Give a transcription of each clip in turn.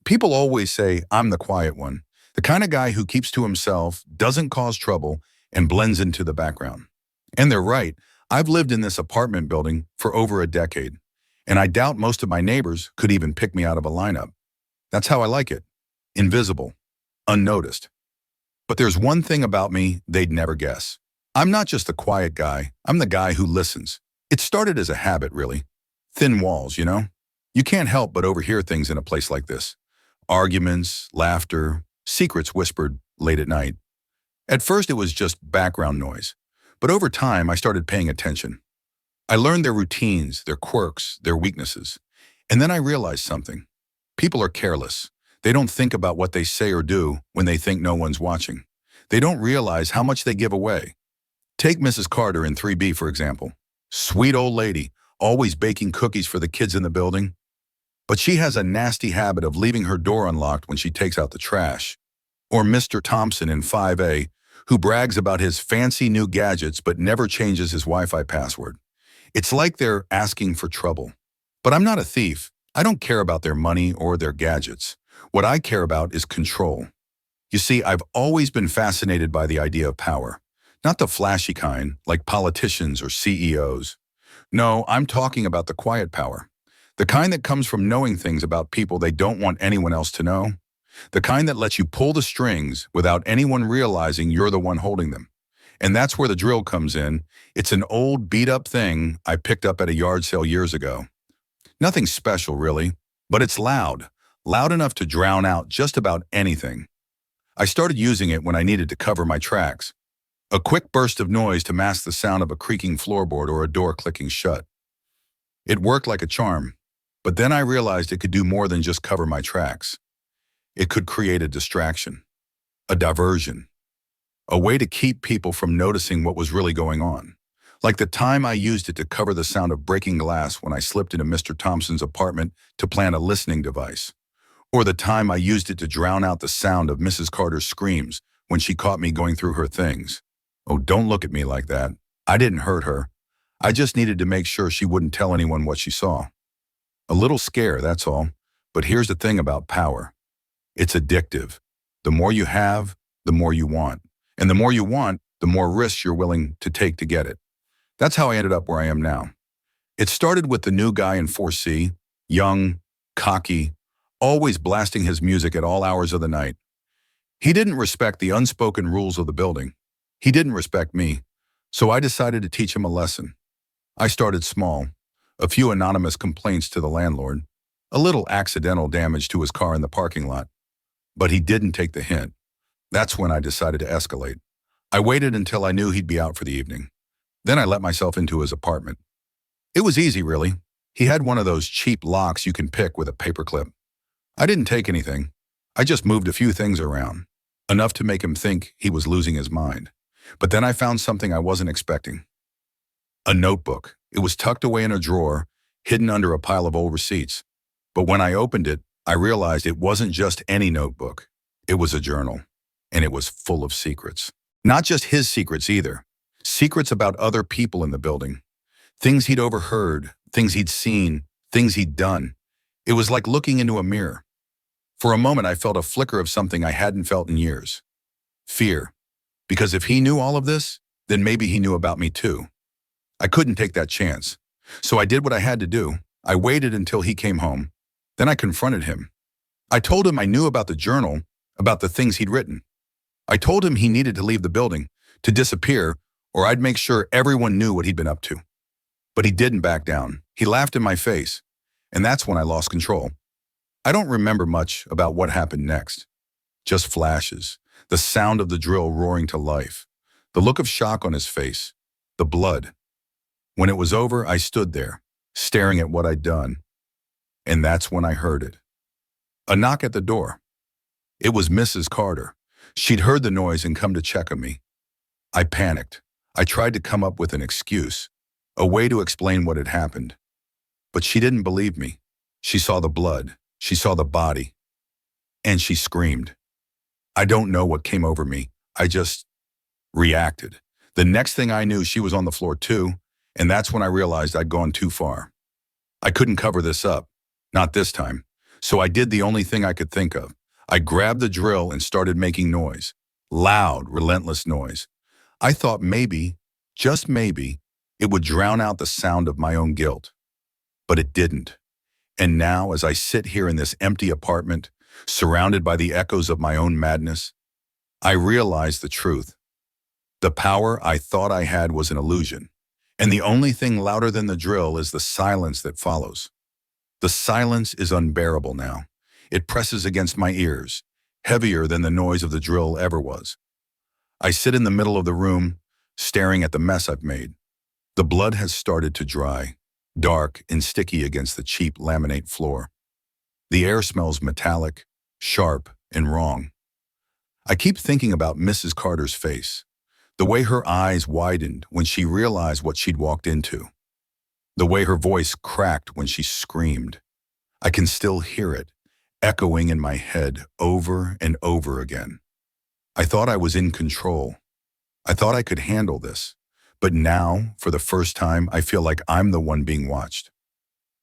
People always say I'm the quiet one, the kind of guy who keeps to himself, doesn't cause trouble, and blends into the background. And they're right. I've lived in this apartment building for over a decade, and I doubt most of my neighbors could even pick me out of a lineup. That's how I like it. Invisible, unnoticed. But there's one thing about me they'd never guess. I'm not just the quiet guy, I'm the guy who listens. It started as a habit, really. Thin walls, you know? You can't help but overhear things in a place like this. Arguments, laughter, secrets whispered late at night. At first it was just background noise, but over time I started paying attention. I learned their routines, their quirks, their weaknesses. And then I realized something. People are careless. They don't think about what they say or do when they think no one's watching. They don't realize how much they give away. Take Mrs. Carter in 3B, for example. Sweet old lady, always baking cookies for the kids in the building. But she has a nasty habit of leaving her door unlocked when she takes out the trash. Or Mr. Thompson in 5A, who brags about his fancy new gadgets but never changes his Wi-Fi password. It's like they're asking for trouble. But I'm not a thief. I don't care about their money or their gadgets. What I care about is control. You see, I've always been fascinated by the idea of power. Not the flashy kind, like politicians or CEOs. No, I'm talking about the quiet power. The kind that comes from knowing things about people they don't want anyone else to know. The kind that lets you pull the strings without anyone realizing you're the one holding them. And that's where the drill comes in. It's an old beat-up thing I picked up at a yard sale years ago. Nothing special, really, but it's loud. Loud enough to drown out just about anything. I started using it when I needed to cover my tracks. A quick burst of noise to mask the sound of a creaking floorboard or a door clicking shut. It worked like a charm, but then I realized it could do more than just cover my tracks. It could create a distraction, a diversion, a way to keep people from noticing what was really going on. Like the time I used it to cover the sound of breaking glass when I slipped into Mr. Thompson's apartment to plant a listening device. Or the time I used it to drown out the sound of Mrs. Carter's screams when she caught me going through her things. Oh, don't look at me like that. I didn't hurt her. I just needed to make sure she wouldn't tell anyone what she saw. A little scare, that's all. But here's the thing about power. It's addictive. The more you have, the more you want. And the more you want, the more risks you're willing to take to get it. That's how I ended up where I am now. It started with the new guy in 4C, young, cocky, always blasting his music at all hours of the night. He didn't respect the unspoken rules of the building. He didn't respect me, so I decided to teach him a lesson. I started small, a few anonymous complaints to the landlord, a little accidental damage to his car in the parking lot. But he didn't take the hint. That's when I decided to escalate. I waited until I knew he'd be out for the evening. Then I let myself into his apartment. It was easy, really. He had one of those cheap locks you can pick with a paperclip. I didn't take anything. I just moved a few things around, enough to make him think he was losing his mind. But then I found something I wasn't expecting. A notebook. It was tucked away in a drawer, hidden under a pile of old receipts. But when I opened it, I realized it wasn't just any notebook. It was a journal, and it was full of secrets. Not just his secrets either. Secrets about other people in the building. Things he'd overheard, things he'd seen, things he'd done. It was like looking into a mirror. For a moment, I felt a flicker of something I hadn't felt in years. Fear. Because if he knew all of this, then maybe he knew about me too. I couldn't take that chance. So I did what I had to do. I waited until he came home. Then I confronted him. I told him I knew about the journal, about the things he'd written. I told him he needed to leave the building, to disappear, or I'd make sure everyone knew what he'd been up to. But he didn't back down. He laughed in my face. And that's when I lost control. I don't remember much about what happened next. Just flashes. The sound of the drill roaring to life, the look of shock on his face, the blood. When it was over, I stood there, staring at what I'd done. And that's when I heard it. A knock at the door. It was Mrs. Carter. She'd heard the noise and come to check on me. I panicked. I tried to come up with an excuse, a way to explain what had happened. But she didn't believe me. She saw the blood. She saw the body. And she screamed. I don't know what came over me. I just reacted. The next thing I knew, she was on the floor too, and that's when I realized I'd gone too far. I couldn't cover this up. Not this time. So I did the only thing I could think of. I grabbed the drill and started making noise. Loud, relentless noise. I thought maybe, just maybe, it would drown out the sound of my own guilt. But it didn't. And now, as I sit here in this empty apartment, surrounded by the echoes of my own madness, I realize the truth. The power I thought I had was an illusion. And the only thing louder than the drill is the silence that follows. The silence is unbearable now. It presses against my ears, heavier than the noise of the drill ever was. I sit in the middle of the room, staring at the mess I've made. The blood has started to dry, dark and sticky against the cheap laminate floor. The air smells metallic, sharp, and wrong. I keep thinking about Mrs. Carter's face, the way her eyes widened when she realized what she'd walked into, the way her voice cracked when she screamed. I can still hear it, echoing in my head over and over again. I thought I was in control. I thought I could handle this. But now, for the first time, I feel like I'm the one being watched.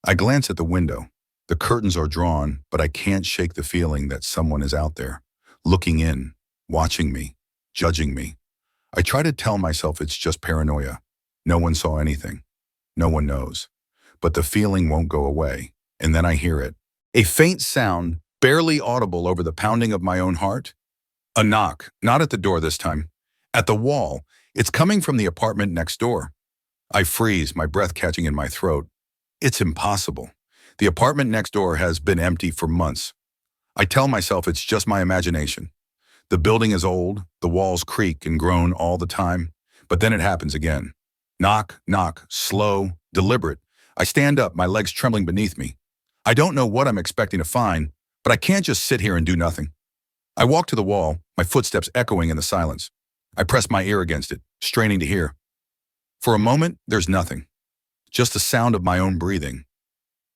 I glance at the window. The curtains are drawn, but I can't shake the feeling that someone is out there, looking in, watching me, judging me. I try to tell myself it's just paranoia. No one saw anything. No one knows. But the feeling won't go away, and then I hear it. A faint sound, barely audible over the pounding of my own heart. A knock, not at the door this time. At the wall. It's coming from the apartment next door. I freeze, my breath catching in my throat. It's impossible. The apartment next door has been empty for months. I tell myself it's just my imagination. The building is old, the walls creak and groan all the time, but then it happens again. Knock, knock, slow, deliberate. I stand up, my legs trembling beneath me. I don't know what I'm expecting to find, but I can't just sit here and do nothing. I walk to the wall, my footsteps echoing in the silence. I press my ear against it, straining to hear. For a moment, there's nothing. Just the sound of my own breathing.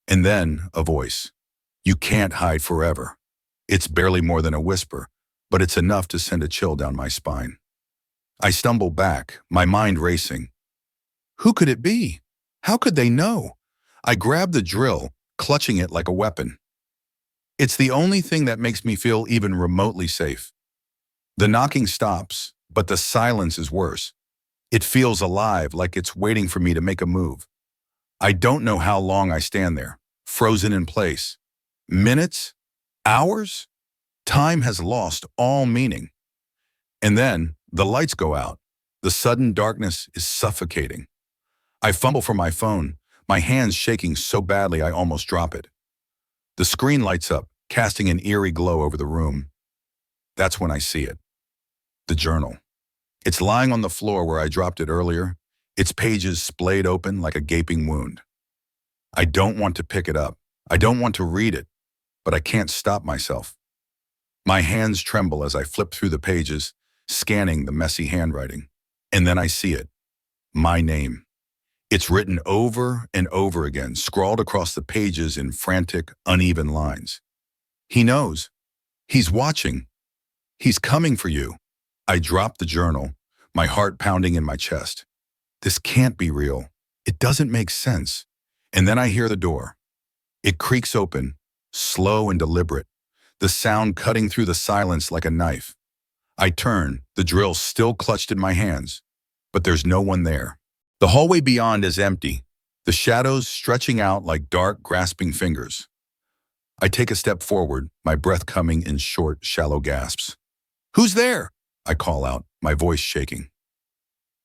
And then a voice. You can't hide forever. It's barely more than a whisper, but it's enough to send a chill down my spine. I stumble back, my mind racing. Who could it be? How could they know? I grab the drill, clutching it like a weapon. It's the only thing that makes me feel even remotely safe. The knocking stops, but the silence is worse. It feels alive, like it's waiting for me to make a move. I don't know how long I stand there, frozen in place. Minutes? Hours? Time has lost all meaning. And then the lights go out. The sudden darkness is suffocating. I fumble for my phone, my hands shaking so badly I almost drop it. The screen lights up, casting an eerie glow over the room. That's when I see it. The journal. It's lying on the floor where I dropped it earlier, its pages splayed open like a gaping wound. I don't want to pick it up. I don't want to read it, but I can't stop myself. My hands tremble as I flip through the pages, scanning the messy handwriting. And then I see it. My name. It's written over and over again, scrawled across the pages in frantic, uneven lines. He knows. He's watching. He's coming for you. I drop the journal, my heart pounding in my chest. This can't be real. It doesn't make sense. And then I hear the door. It creaks open, slow and deliberate, the sound cutting through the silence like a knife. I turn, the drill still clutched in my hands, but there's no one there. The hallway beyond is empty, the shadows stretching out like dark, grasping fingers. I take a step forward, my breath coming in short, shallow gasps. Who's there? I call out, my voice shaking.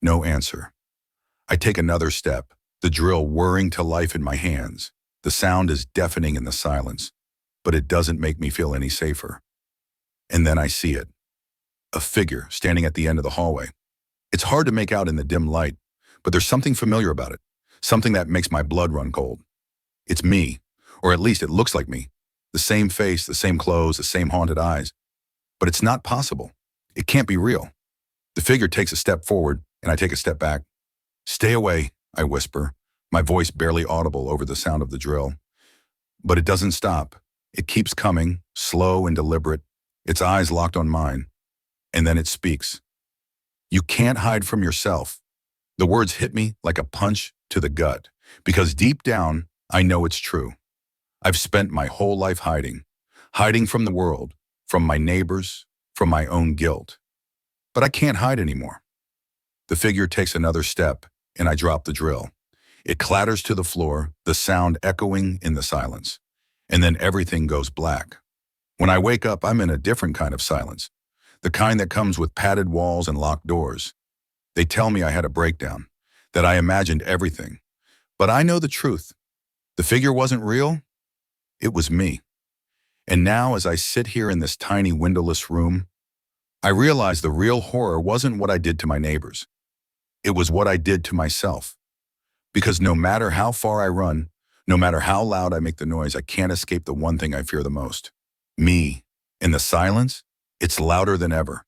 No answer. I take another step, the drill whirring to life in my hands. The sound is deafening in the silence, but it doesn't make me feel any safer. And then I see it. A figure standing at the end of the hallway. It's hard to make out in the dim light, but there's something familiar about it, something that makes my blood run cold. It's me, or at least it looks like me. The same face, the same clothes, the same haunted eyes. But it's not possible. It can't be real. The figure takes a step forward, and I take a step back. Stay away, I whisper, my voice barely audible over the sound of the drill. But it doesn't stop. It keeps coming, slow and deliberate, its eyes locked on mine. And then it speaks. You can't hide from yourself. The words hit me like a punch to the gut, because deep down, I know it's true. I've spent my whole life hiding from the world, from my neighbors, from my own guilt. But I can't hide anymore. The figure takes another step, and I drop the drill. It clatters to the floor, the sound echoing in the silence. And then everything goes black. When I wake up, I'm in a different kind of silence, the kind that comes with padded walls and locked doors. They tell me I had a breakdown, that I imagined everything. But I know the truth. The figure wasn't real. It was me. And now, as I sit here in this tiny windowless room, I realize the real horror wasn't what I did to my neighbors. It was what I did to myself. Because no matter how far I run, no matter how loud I make the noise, I can't escape the one thing I fear the most. Me. In the silence, it's louder than ever.